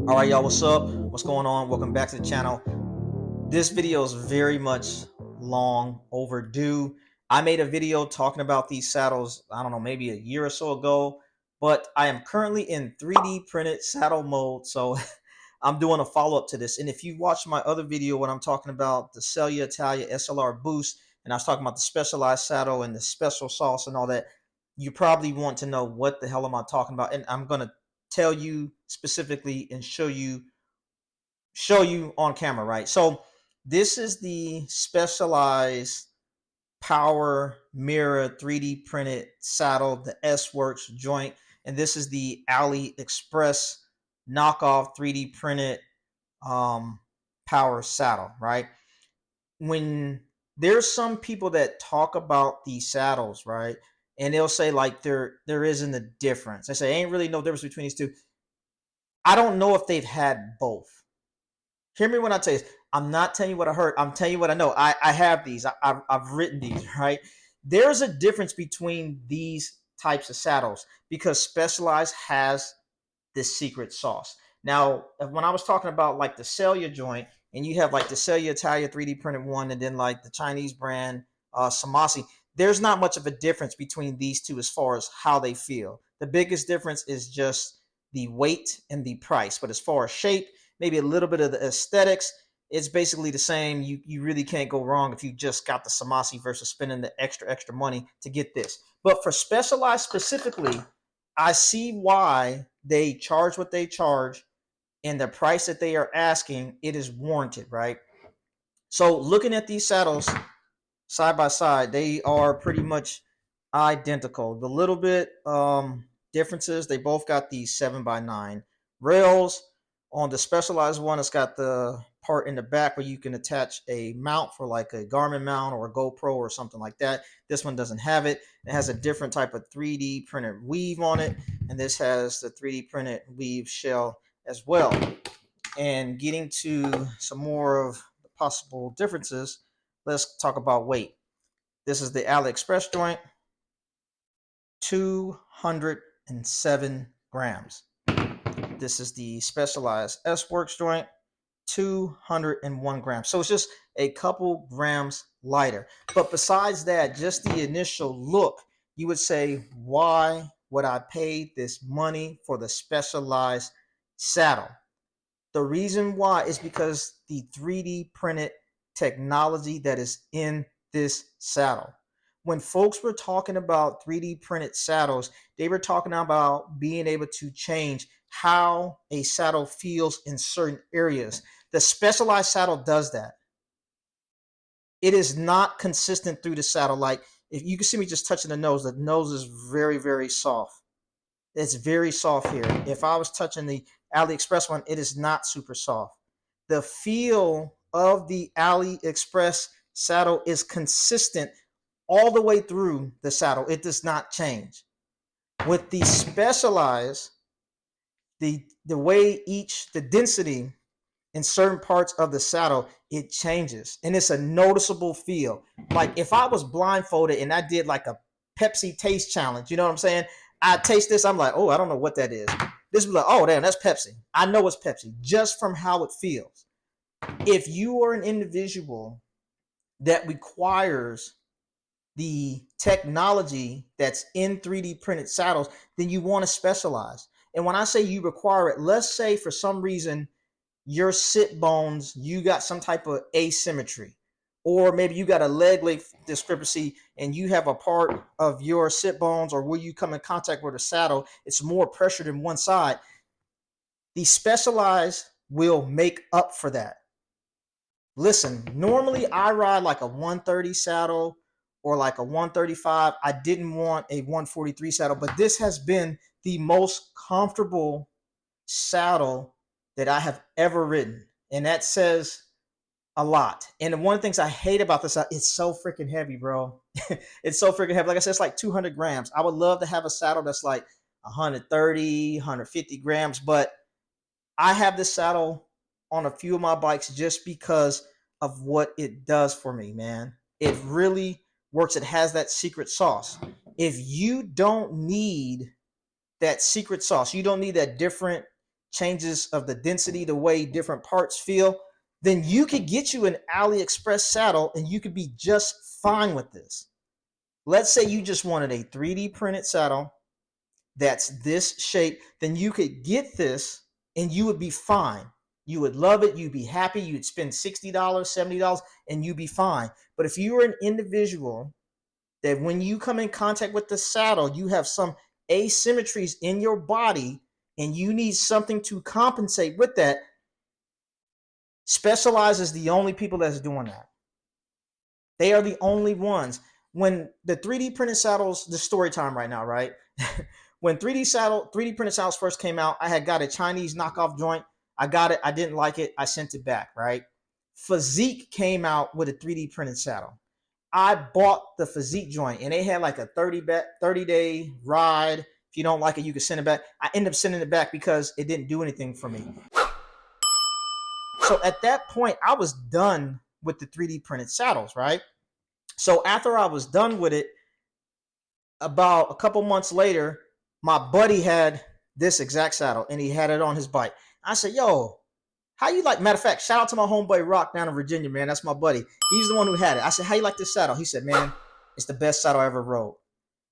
All right, y'all, what's up? What's going on? Welcome back to the channel. This video is very much long overdue. I made a video talking about these saddles, I don't know, maybe a year or so ago, but I am currently in 3D printed saddle mode, so I'm doing a follow-up to this. And if you watched my other video when I'm talking about the Selle Italia SLR Boost, and I was talking about the specialized saddle and the special sauce and all that, you probably want to know what the hell am I talking about. And I'm going to tell you specifically and show you on camera, right? So this is the specialized power mirror 3D printed saddle, the S Works joint, and this is the AliExpress knockoff 3D printed um, power saddle, right? When there's some people that talk about these saddles, right, and they'll say like there isn't a difference. They say ain't really no difference between these two. I don't know if they've had both. Hear me when I tell you this. I'm not telling you what I heard. I'm telling you what I know. I have these. I've written these, right? There's a difference between these types of saddles because Specialized has this secret sauce. Now, when I was talking about like the Selle joint, and you have like the Selle Italia 3D printed one, and then like the Chinese brand Samassi, there's not much of a difference between these two as far as how they feel. The biggest difference is just the weight and the price. But as far as shape, maybe a little bit of the aesthetics, it's basically the same. You really can't go wrong if you just got the Samassi versus spending the extra money to get this. But for Specialized specifically, I see why they charge what they charge, and the price that they are asking, it is warranted, right? So looking at these saddles side by side, they are pretty much identical. The little bit differences, they both got these 7x9 rails. On the Specialized one, it's got the part in the back where you can attach a mount for like a Garmin mount or a GoPro or something like that. This one doesn't have it. It has a different type of 3D printed weave on it, and this has the 3D printed weave shell as well. And getting to some more of the possible differences, let's talk about weight. This is the AliExpress joint, 207 grams. This is the Specialized S Works joint, 201 grams. So it's just a couple grams lighter. But besides that, just the initial look, you would say, why would I pay this money for the Specialized saddle? The reason why is because the 3D printed technology that is in this saddle. When folks were talking about 3D printed saddles, they were talking about being able to change how a saddle feels in certain areas. The Specialized saddle does that. It is not consistent through the saddle. Like if you can see me just touching the nose is very soft. It's very soft here. If I was touching the AliExpress one, it is not super soft. The feel of the AliExpress saddle is consistent all the way through the saddle. It does not change. With the Specialized, the way the density in certain parts of the saddle, it changes. And it's a noticeable feel. Like if I was blindfolded and I did like a Pepsi taste challenge, you know what I'm saying? I taste this, I'm like, oh, I don't know what that is. This is like, oh, damn, that's Pepsi. I know it's Pepsi just from how it feels. If you are an individual that requires the technology that's in 3D printed saddles, then you want to specialize. And when I say you require it, let's say for some reason your sit bones, you got some type of asymmetry, or maybe you got a leg length discrepancy and you have a part of your sit bones or where you come in contact with a saddle, it's more pressured in one side. The Specialized will make up for that. Listen, normally I ride like a 130 saddle or like a 135. I didn't want a 143 saddle, but this has been the most comfortable saddle that I have ever ridden. And that says a lot. And one of the things I hate about this, it's so freaking heavy, bro. It's so freaking heavy. Like I said, it's like 200 grams. I would love to have a saddle that's like 130, 150 grams, but I have this saddle on a few of my bikes just because of what it does for me, man. It really works. It has that secret sauce. If you don't need that secret sauce, you don't need that different changes of the density, the way different parts feel, then you could get you an AliExpress saddle and you could be just fine with this. Let's say you just wanted a 3D printed saddle that's this shape, then you could get this and you would be fine. You would love it. You'd be happy. You'd spend $60, $70, and you'd be fine. But if you are an individual that when you come in contact with the saddle, you have some asymmetries in your body and you need something to compensate with that, Specialized is the only people that's doing that. They are the only ones. When the 3D printed saddles, the story time right now, right? When 3D printed saddles first came out, I had got a Chinese knockoff joint. I got it. I didn't like it. I sent it back, right? Fizik came out with a 3D printed saddle. I bought the Fizik joint and they had like a 30-day ride. If you don't like it, you can send it back. I ended up sending it back because it didn't do anything for me. So at that point, I was done with the 3D printed saddles, right? So after I was done with it, about a couple months later, my buddy had this exact saddle and he had it on his bike. I said, yo, how you like, matter of fact, shout out to my homeboy Rock down in Virginia, man. That's my buddy. He's the one who had it. I said, how you like this saddle? He said, man, it's the best saddle I ever rode.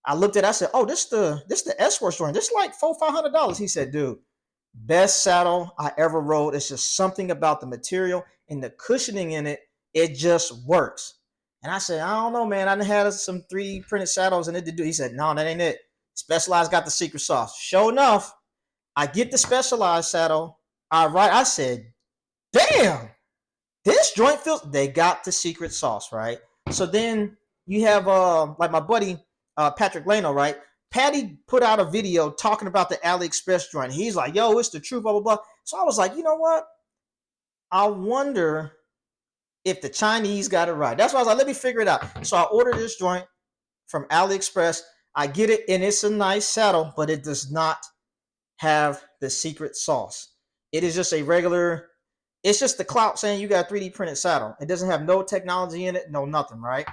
I looked at it, I said, oh, this the S-Works joint. This is like $400-$500. He said, dude, best saddle I ever rode. It's just something about the material and the cushioning in it. It just works. And I said, I don't know, man. I done had some 3D printed saddles and it did do. He said, no, that ain't it. Specialized got the secret sauce. Sure enough, I get the Specialized saddle. I said, damn, this joint feels. They got the secret sauce, right? So then you have like my buddy Patrick Lano, right? Patty put out a video talking about the AliExpress joint. He's like, yo, it's the truth, blah, blah, blah. So I was like, you know what? I wonder if the Chinese got it right. That's why I was like, let me figure it out. So I ordered this joint from AliExpress. I get it, and it's a nice saddle, but it does not have the secret sauce. It is just a regular, it's just the clout saying you got a 3D printed saddle. It doesn't have no technology in it, no nothing, right?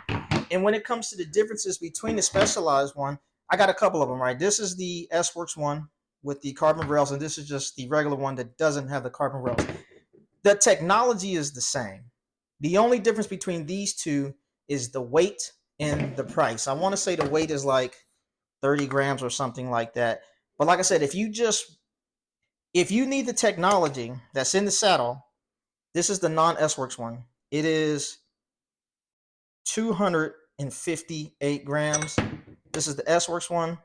And when it comes to the differences between the Specialized one, I got a couple of them, right? This is the S-Works one with the carbon rails, and this is just the regular one that doesn't have the carbon rails. The technology is the same. The only difference between these two is the weight and the price. I want to say the weight is like 30 grams or something like that. But like I said, if you need the technology that's in the saddle, this is the non-S-Works one. It is 258 grams. This is the S-Works one,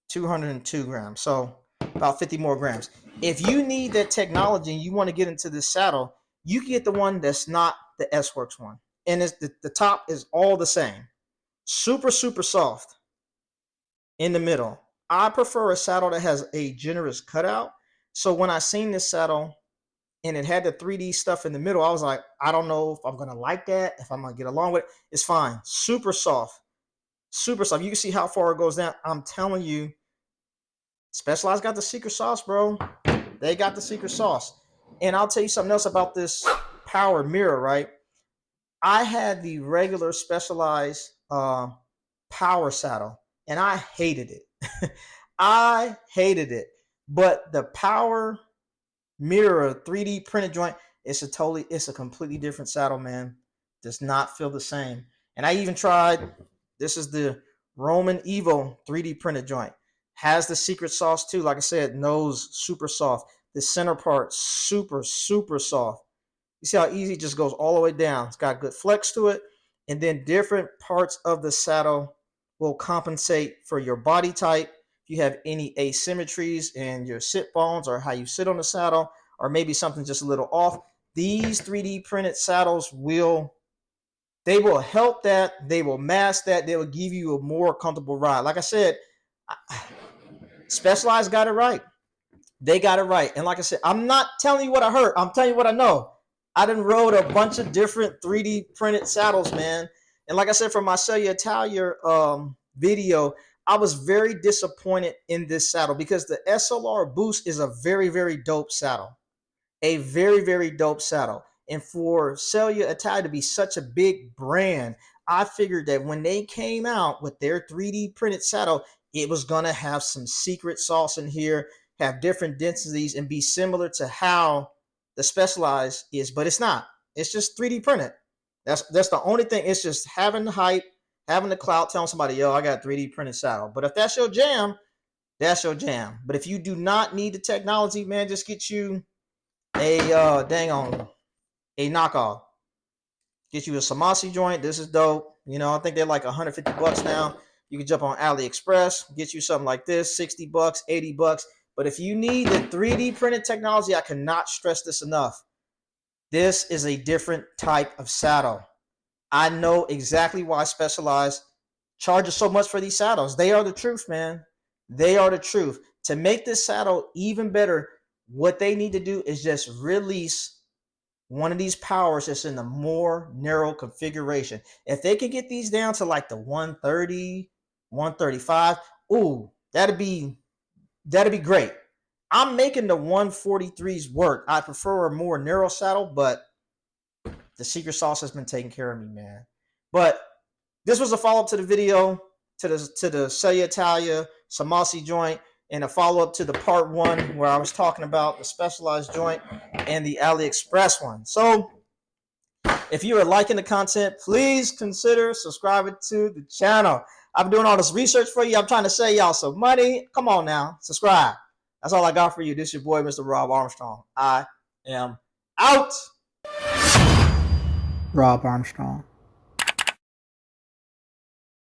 202 grams. So about 50 more grams. If you need that technology and you want to get into this saddle, you can get the one that's not the S-Works one. And it's the top is all the same. Super, super soft in the middle. I prefer a saddle that has a generous cutout. So when I seen this saddle and it had the 3D stuff in the middle, I was like, I don't know if I'm going to like that, if I'm going to get along with it. It's fine. Super soft. Super soft. You can see how far it goes down. I'm telling you, Specialized got the secret sauce, bro. They got the secret sauce. And I'll tell you something else about this power mirror, right? I had the regular Specialized power saddle, and I hated it. I hated it. But the power mirror 3D printed joint, it's a completely different saddle, man. Does not feel the same. And I even tried, this is the Roman Evo 3D printed joint. Has the secret sauce too. Like I said, nose super soft. The center part super, super soft. You see how easy it just goes all the way down. It's got good flex to it. And then different parts of the saddle will compensate for your body type. If you have any asymmetries in your sit bones or how you sit on the saddle, or maybe something just a little off, these 3D printed saddles will help that. They will mask that. They will give you a more comfortable ride. Like I said, Specialized got it right. They got it right. And like I said, I'm not telling you what I heard. I'm telling you what I know. I done rode a bunch of different 3D printed saddles, man. And like I said, from my Selle Italia video, I was very disappointed in this saddle because the SLR Boost is a very, very dope saddle. A very, very dope saddle. And for Selle Italia to be such a big brand, I figured that when they came out with their 3D printed saddle, it was going to have some secret sauce in here. have different densities and be similar to how the Specialized is, but it's not. It's just 3D printed. That's the only thing. It's just having the hype, having the clout, telling somebody, yo, I got 3D printed saddle. But if that's your jam, that's your jam. But if you do not need the technology, man, just get you a a knockoff. Get you a Samassi joint. This is dope. You know, I think they're like 150 bucks now. You can jump on AliExpress, get you something like this, 60 bucks, 80 bucks. But if you need the 3D printed technology, I cannot stress this enough. This is a different type of saddle. I know exactly why Specialized charges so much for these saddles. They are the truth, man. They are the truth. To make this saddle even better, what they need to do is just release one of these powers that's in the more narrow configuration. If they can get these down to like the 130, 135, ooh, that'd be great. I'm making the 143s work. I prefer a more narrow saddle, but the secret sauce has been taking care of me, man. But this was a follow-up to the video, to the Selle Italia Samassi joint, and a follow-up to the part 1 where I was talking about the Specialized joint and the AliExpress one. So if you are liking the content, please consider subscribing to the channel. I'm doing all this research for you. I'm trying to save y'all some money. Come on now, subscribe. That's all I got for you. This is your boy, Mr. Rob Armstrong. I am out. Rob Armstrong.